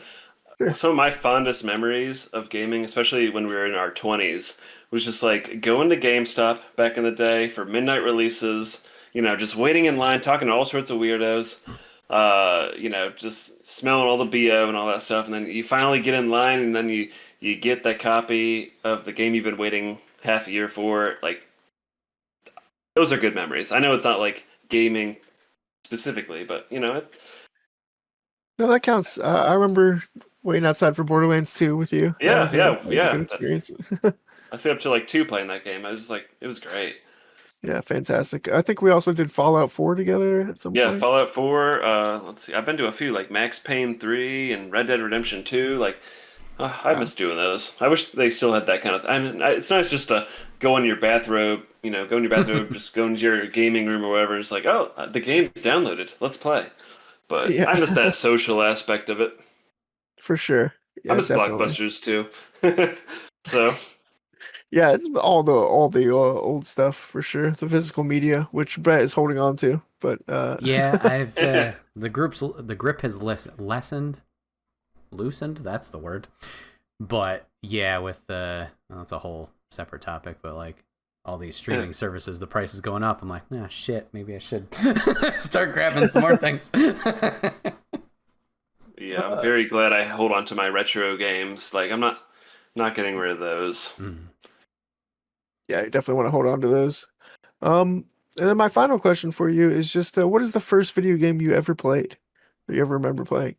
Sure. some of my fondest memories of gaming, especially when we were in our 20s, was just like going to GameStop back in the day for midnight releases, just waiting in line, talking to all sorts of weirdos, just smelling all the BO and all that stuff. And then you finally get in line and then you get that copy of the game you've been waiting half a year for. Like, those are good memories. I know it's not like gaming specifically, but No, that counts. I remember waiting outside for Borderlands 2 with you. That yeah, was yeah, a yeah. good experience. I stayed up to like 2 playing that game. I was just like, it was great. Yeah, fantastic. I think we also did Fallout 4 together at some Yeah, point. Fallout 4. Let's see. I've been to a few like Max Payne 3 and Red Dead Redemption 2. Like, I Wow. miss doing those. I wish they still had that kind of. It's nice just to go in your bathrobe. Go in your bathrobe, just go into your gaming room or whatever. It's like, oh, the game's downloaded. Let's play. But Yeah, I miss that social aspect of it. for sure. I Yeah, miss definitely. Blockbusters too. So Yeah, it's all the old stuff for sure. The physical media, which Brett is holding on to, but Yeah, I've the grip has lessened, loosened. That's the word. But yeah, with that's a whole separate topic. But like all these streaming services, the price is going up. I'm like, nah, shit. Maybe I should start grabbing some more things. yeah, I'm very glad I hold on to my retro games. Like, I'm not getting rid of those. yeah, you definitely want to hold on to those. And then my final question for you is just, what is the first video game you ever played? Or you ever remember playing?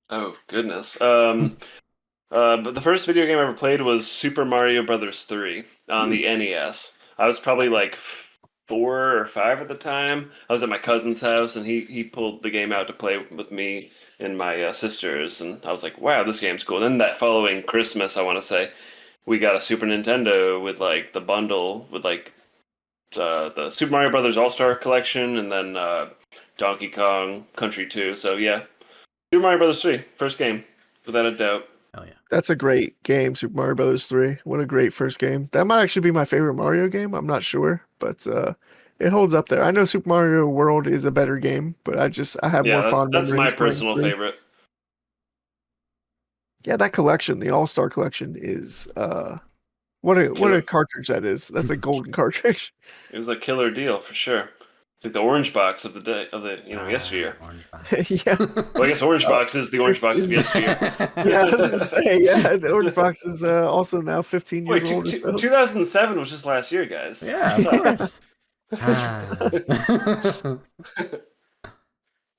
Oh goodness. But the first video game I ever played was Super Mario Brothers 3 on Hmm, the NES. I was probably nice. like 4 or 5 at the time. I was at my cousin's house and he pulled the game out to play with me and my sisters, and I was like, "Wow, this game's cool." Then that following Christmas, I want to say, we got a Super Nintendo with like the bundle with like the Super Mario Brothers All Star Collection and then Donkey Kong Country 2. So yeah, Super Mario Brothers 3, first game, without a doubt. Hell yeah. That's a great game, Super Mario Brothers 3. What a great first game. That might actually be my favorite Mario game. I'm not sure, but it holds up there. I know Super Mario World is a better game, but I have more Yeah, fond that's my memories playing personal 3. favorite. Yeah, that collection, the All-Star collection is what a Killer. cartridge that is. That's a golden cartridge. It was a killer deal for sure. It's like the orange box of the day of the Ah, yesteryear. orange box. Yeah. Well, I guess orange Uh, box is the orange this box of is yesteryear. yeah, I was gonna say, yeah, the Orange Box is also now 15 years Wait, old or so. 2007 was just last year, guys. Yeah, of Stop. course. Ah.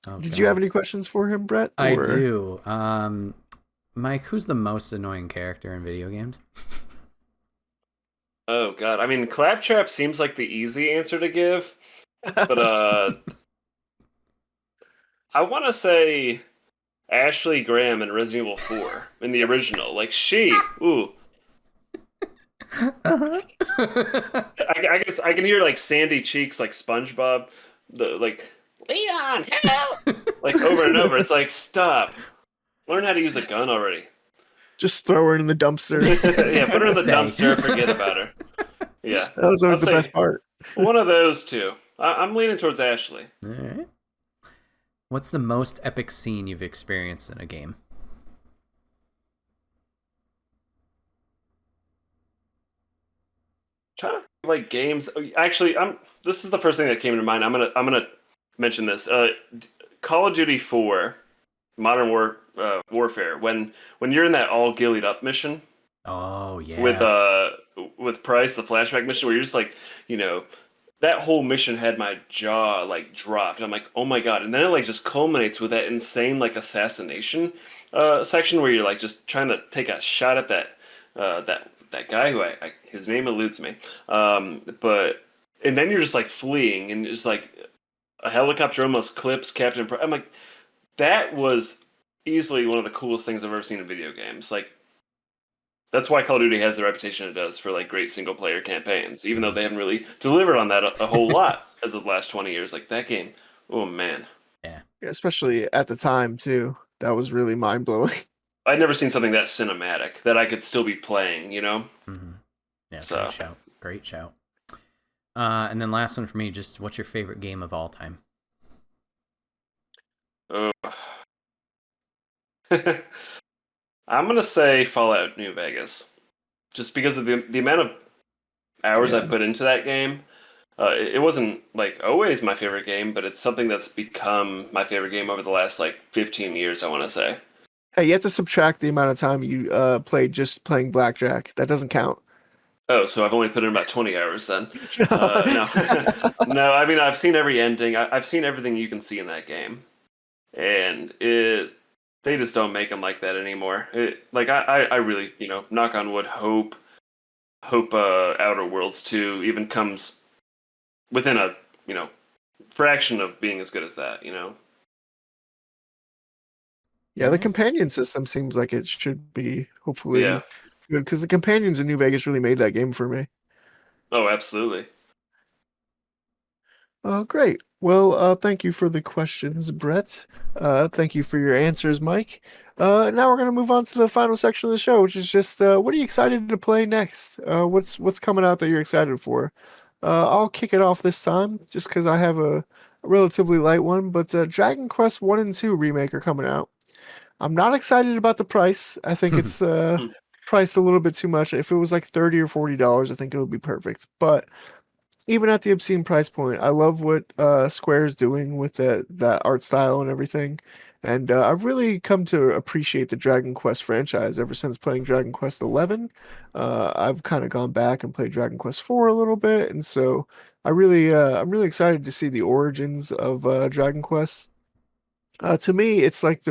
Oh Did you have god. any questions for him, Brett? I Or do. Mike, who's the most annoying character in video games? Oh god, I mean, Claptrap seems like the easy answer to give, but I want to say Ashley Graham in Resident Evil 4 in the original. Like ooh, Uh-huh. I guess I can hear like Sandy Cheeks, like SpongeBob, the like Leon, help, like over and over. It's like stop, learn how to use a gun already. just throw her in the dumpster. Yeah, put her in the Stay. dumpster. Forget about her. Yeah, That was I'll always the best say part. one of those two. I'm leaning towards Ashley. All right. What's the most epic scene you've experienced in a game? Trying to think of, like games. Actually, I'm. This is the first thing that came to mind. I'm gonna mention this. Call of Duty 4, Warfare. When you're in that all gillied up mission Oh with yeah. Price, the flashback mission, where you're just like, that whole mission had my jaw like dropped. I'm like, oh my god! And then it like just culminates with that insane like assassination section where you're like just trying to take a shot at that guy who his name eludes me. But and then you're just like fleeing and it's like a helicopter almost clips I'm like, that was easily one of the coolest things I've ever seen in video games. Like, that's why Call of Duty has the reputation it does for like great single player campaigns, even though they haven't really delivered on that a whole lot as of the last 20 years. Like that game, oh man. Yeah. Yeah, especially at the time too. That was really mind blowing. I'd never seen something that cinematic that I could still be playing, you know? Mm-hmm. Yeah, great So, shout. Great shout. And then last one for me, just what's your favorite game of all time? uh, I'm gonna say Fallout New Vegas, just because of the amount of hours I Yeah. put into that game. It wasn't like always my favorite game, but it's something that's become my favorite game over the last like 15 years, I want to say. Hey, you have to subtract the amount of time you played just playing blackjack. That doesn't count. Oh, so I've only put in about 20 hours then. No. No, no. I mean, I've seen every ending. I've seen everything you can see in that game, and they just don't make them like that anymore. Like I really, knock on wood, hope Outer Worlds 2 even comes within a, you know, fraction of being as good as that, you know. Yeah, the Nice. companion system seems like it should be Yeah. hopefully good because the companions in New Vegas really made that game for me. Oh, absolutely. Great. Well, thank you for the questions, Brett. Thank you for your answers, Mike. Now we're gonna move on to the final section of the show, which is just what are you excited to play next? What's coming out that you're excited for? I'll kick it off this time, just because I have a relatively light one. But Dragon Quest One and Two remake are coming out. I'm not excited about the price. I think it's Hmm. priced a little bit too much. If it was like $30 or $40, I think it would be perfect. But even at the obscene price point, I love what Square's doing with that art style and everything. And I've really come to appreciate the Dragon Quest franchise ever since playing Dragon Quest 11. I've kind of gone back and played Dragon Quest 4 a little bit, and so I'm really excited to see the origins of Dragon Quest. To me, it's like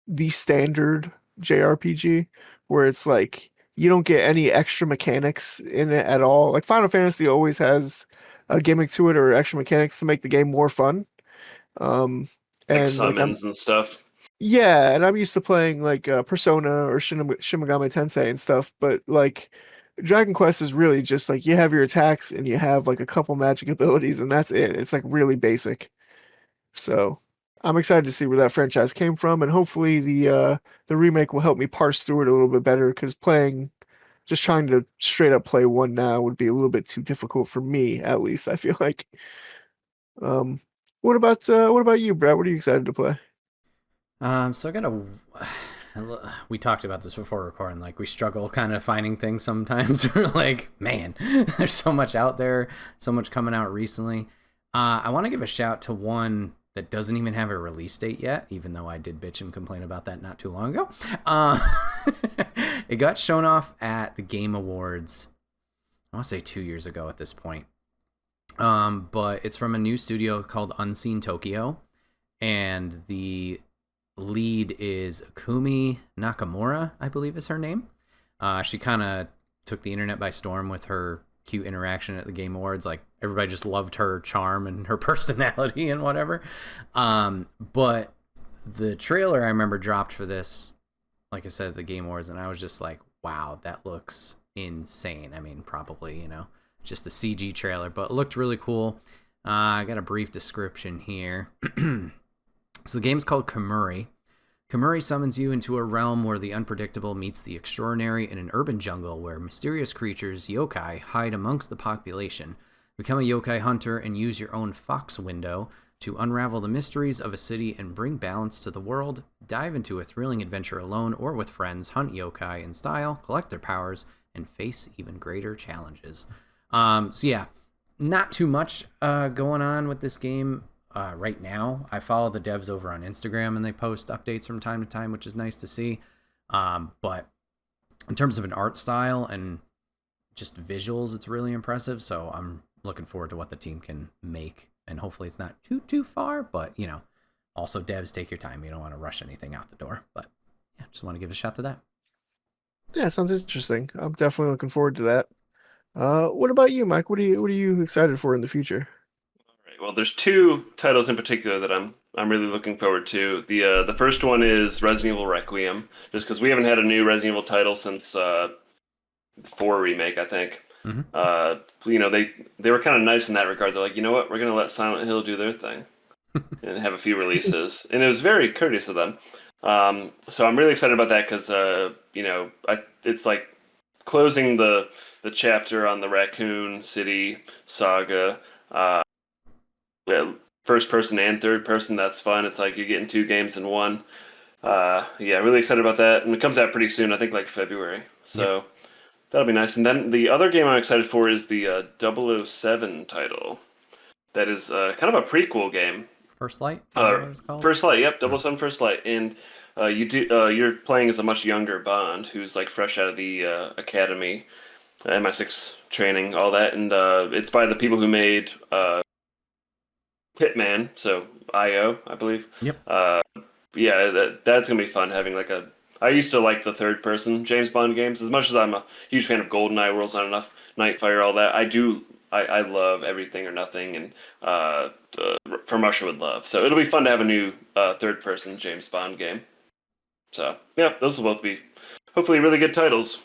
the standard JRPG where it's like you don't get any extra mechanics in it at all. Like Final Fantasy always has a gimmick to it or extra mechanics to make the game more fun. Um, Like and like I'm summons and stuff. yeah, and I'm used to playing like Persona or Shin Megami Tensei and stuff, but like Dragon Quest is really just like you have your attacks and you have like a couple magic abilities and that's it. It's like really basic. So I'm excited to see where that franchise came from, and hopefully the remake will help me parse through it a little bit better. Because playing, just trying to straight up play one now would be a little bit too difficult for me, at least I feel like. Um, what about you, Brett? What are you excited to play? So I got a. We talked about this before recording. Like we struggle kind of finding things sometimes. We're like, man, there's so much out there, so much coming out recently. I want to give a shout to one that doesn't even have a release date yet, even though I did bitch and complain about that not too long ago. Uh, it got shown off at the Game Awards. I want to say 2 years ago at this point. But it's from a new studio called Unseen Tokyo, and the lead is Kumi Nakamura, I believe is her name. She kind of took the internet by storm with her cute interaction at the Game Awards. Like everybody just loved her charm and her personality and whatever. But the trailer I remember dropped for this, like I said, at the Game Awards, and I was just like, wow, that looks insane. I mean, probably, just a CG trailer, but it looked really cool. I got a brief description here. So the game's called Kemuri. Kemuri summons you into a realm where the unpredictable meets the extraordinary in an urban jungle where mysterious creatures, yokai, hide amongst the population. Become a yokai hunter and use your own fox window to unravel the mysteries of a city and bring balance to the world. Dive into a thrilling adventure alone or with friends, hunt yokai in style, collect their powers, and face even greater challenges. So yeah, not too much going on with this game right now. I follow the devs over on Instagram and they post updates from time to time, which is nice to see. But in terms of an art style and just visuals, it's really impressive. So I'm looking forward to what the team can make. And hopefully it's not too far, but also devs, take your time. You don't want to rush anything out the door. But yeah, just want to give a shout to that. Yeah, sounds interesting. I'm definitely looking forward to that. What about you, Mike? What are you excited for in the future? Right. Well, there's two titles in particular that I'm really looking forward to. The first one is Resident Evil Requiem, just because we haven't had a new Resident Evil title since 4 remake, I think. Mm-hmm. They were kind of nice in that regard. They're like, you know what, we're gonna let Silent Hill do their thing and have a few releases, and it was very courteous of them. So I'm really excited about that because it's like closing the chapter on the Raccoon City saga. Yeah, first person and third person. That's fun. It's like you're getting two games in one. Yeah, really excited about that, and it comes out pretty soon. I think like February. Yep. So that'll be nice. And then the other game I'm excited for is the 007 title. That is kind of a prequel game. First Light, is that what it's called? First Light, yep, Hmm. 007 First Light, and you're playing as a much younger Bond who's like fresh out of the academy, MI6 training, all that, and it's by the people who made Hitman, so IO, I believe. Yep. Yeah, that's gonna be fun having like a. I used to like the third person James Bond games as much as I'm a huge fan of GoldenEye, World's Not Enough, Nightfire, all that. I do. I love Everything or Nothing and From Russia with Love. So it'll be fun to have a new third person James Bond game. So yeah, those will both be hopefully really good titles.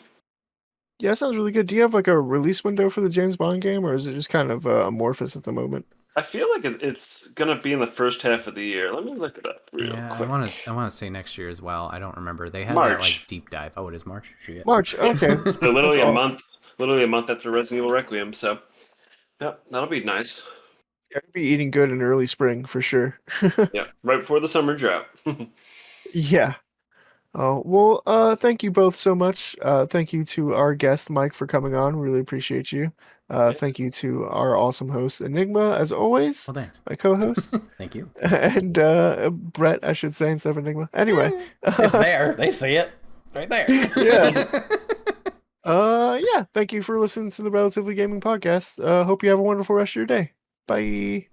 Yeah, sounds really good. Do you have like a release window for the James Bond game, or is it just kind of amorphous at the moment? I feel like it's gonna be in the first half of the year. Let me look it up real Yeah, quick. I want to say next year as well. I don't remember. They had that like March. deep dive. Oh, it is March. Shit. March. Okay, So that's awesome. literally a month after Resident Evil Requiem. So yeah, that'll be nice. Yeah, I'd be eating good in early spring for sure. Yeah, right before the summer drought. Yeah. Oh, well, thank you both so much. Thank you to our guest, Mike, for coming on. Really appreciate you. Yeah. Thank you to our awesome host, Enigma, as always, Well, thanks. my co-host, Thank you. and Brett, I should say, instead of Enigma. Anyway, It's there. They see it right there. yeah. Yeah, thank you for listening to the Relatively Gaming Podcast. Hope you have a wonderful rest of your day. Bye.